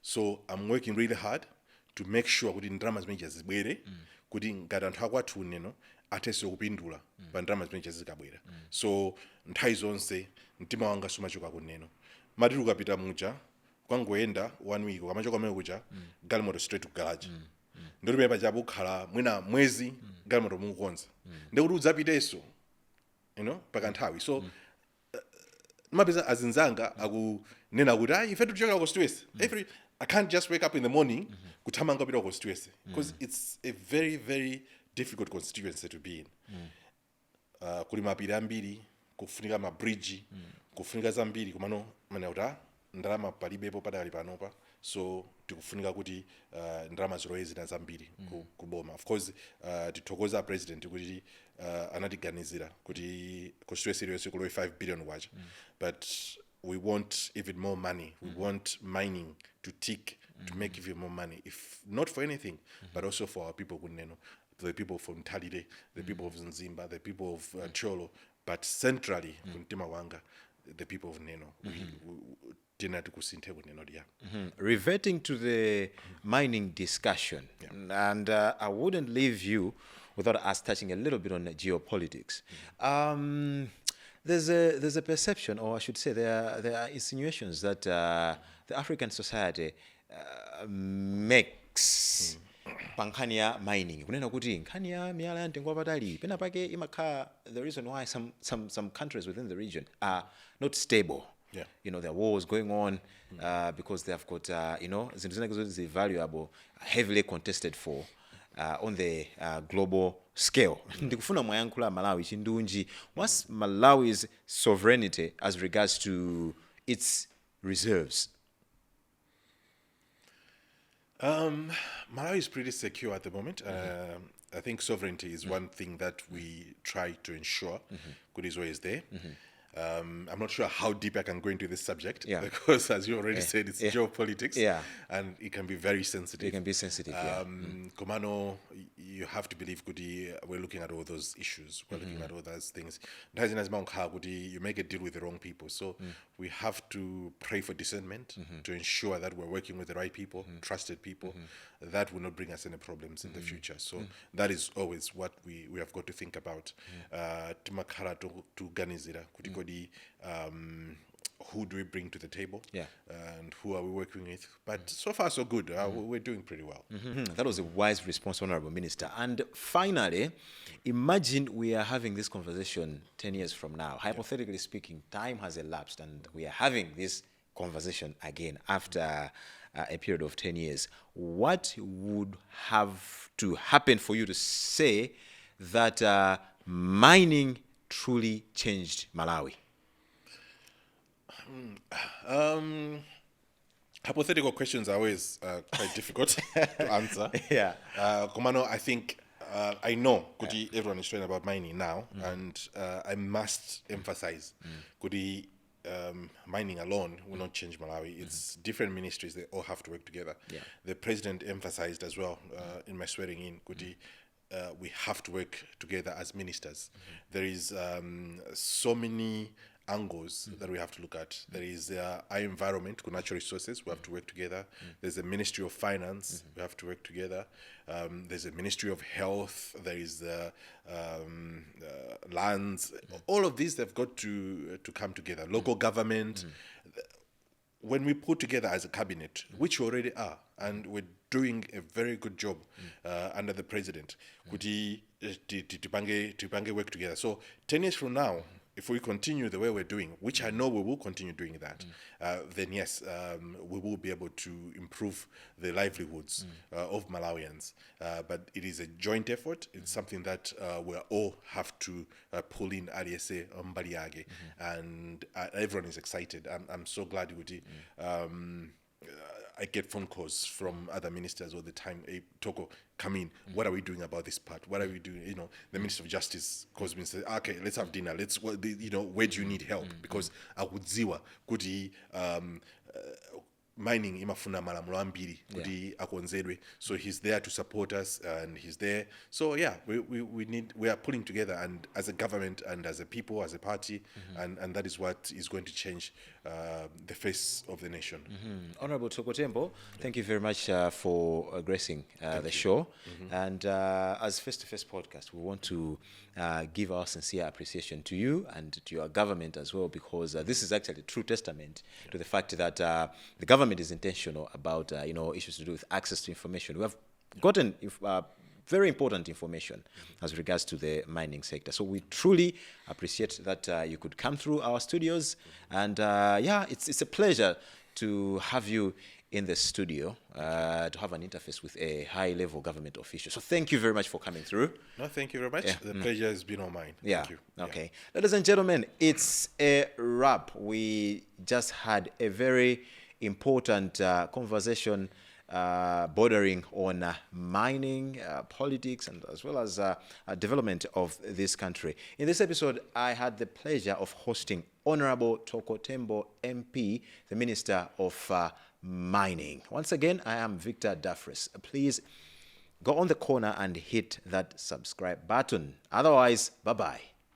So I'm working really hard to make sure kuti ndalama zimene zibwere kuti ngati anthu akwathu kuneno atese kupindula pa ndalama zimene zikabwera. So nthawi zonse mtima wanga sumachoka kuneno. Mati ukapita muja kwangoenda 1 week ukamachoka mmene kuja galimoto straight to garage. Ndoti pamene paja kukhala mwina mwezi galimoto mukukonza. Ndikuti udzapitenso, you know, pakanthawi. So mapeza azinzanga akunena kuti ife tichoka constituency. I can't just wake up in the morning kuthamanga kupita constituency because it's a very very difficult constituency to be in. Kuli mapiri ambiri, kufunika mabridge, kufunika zambiri, komano manauta ndalama palibepo padali panopa. So tikufunika kuti ndalama zilowezi na zambiri kuboma. Of course tithokoza president kuti anatiganizira kuti constituency yonse kulowe 5 billion wacha. But we want even more money. We want mining to tick, to make even more money, if not for anything, but also for our people kuneno, the people from Talide, the people of Nzimba, the people of Cholo, but centrally kuntima wanga, the people of Neno. Reverting to the mining discussion, and I wouldn't leave you without us touching a little bit on geopolitics. There's a perception, or I should say there are insinuations that the African society makes pankhani ya mining kunena kuti nkhani ya miyala ya mtengo wapatali pena pake imakhala the reason why some countries within the region are not stable. You know, there are wars going on because they have got you know, zinthu zinake zoti valuable, heavily contested for on the global scale. Ndikufuna mwayankhula Malawi chindunji, what's Malawi's sovereignty as regards to its reserves? Malawi is pretty secure at the moment. I think sovereignty is one thing that we try to ensure. Good is always there. I'm not sure how deep I can go into this subject Yeah. because, as you already said, it's geopolitics, Yeah. and it can be very sensitive. It can be sensitive, yeah. Komano, you have to believe Kudi, we're looking at all those issues. We're looking at all those things. You make a deal with the wrong people. So we have to pray for discernment to ensure that we're working with the right people, trusted people, that will not bring us any problems in the future. So that is always what we have got to think about. Timakara to Ganizira, Kutikodi, who do we bring to the table? Yeah. And who are we working with? But so far, so good. We're doing pretty well. That was a wise response, Honourable Minister. And finally, imagine we are having this conversation 10 years from now. Hypothetically speaking, time has elapsed and we are having this conversation again after a period of 10 years. What would have to happen for you to say that mining truly changed Malawi? Hypothetical questions are always quite difficult to answer. Yeah. Komano, I think I know Kuti, everyone is talking about mining now, and I must emphasize Kuti, mining alone will not change Malawi. It's different ministries, they all have to work together. Yeah. The president emphasized as well in my swearing in, Kuti, we have to work together as ministers. There is so many angles that we have to look at. There is our environment, natural resources, we have to work together. There's a Ministry of Finance, we have to work together. There's a Ministry of Health, there is the lands. All of these have got to come together. Local government. When we put together as a cabinet, which we already are, and we're doing a very good job under the president, kuti tipange work together. So 10 years from now, if we continue the way we're doing, which I know we will continue doing that, then yes, we will be able to improve the livelihoods of Malawians. But it is a joint effort. It's something that we all have to pull in RSA Mbaliage, and everyone is excited. I'm so glad, Uti. I get phone calls from other ministers all the time. Hey, Thoko, come in. What are we doing about this part? What are we doing? You know, the Minister of Justice calls me and says, okay, let's have dinner. Where do you need help? Because I would ziwa, kuti mining imafuna malamulo ambiri kuti akonzedwe, so he's there to support us and he's there. So yeah, we are pulling together, and as a government and as a people, as a party, and that is what is going to change the face of the nation. Honourable Thoko Tembo, thank you very much for gracing the show. And as Face2Face podcast, we want to give our sincere appreciation to you and to your government as well, because this is actually a true testament to the fact that the government is intentional about issues to do with access to information. We have gotten very important information as regards to the mining sector. So we truly appreciate that you could come through our studios, and it's a pleasure to have you in the studio to have an interface with a high-level government official. So thank you very much for coming through. No, thank you very much. The pleasure has been all mine. Yeah. Thank you. Okay. Ladies and gentlemen, it's a wrap. We just had a very important conversation bordering on mining, politics, and as well as development of this country. In this episode, I had the pleasure of hosting Honourable Thoko Tembo MP, the Minister of Mining. Once again, I am Victor Daffrece. Please go on the corner and hit that subscribe button. Otherwise, bye-bye.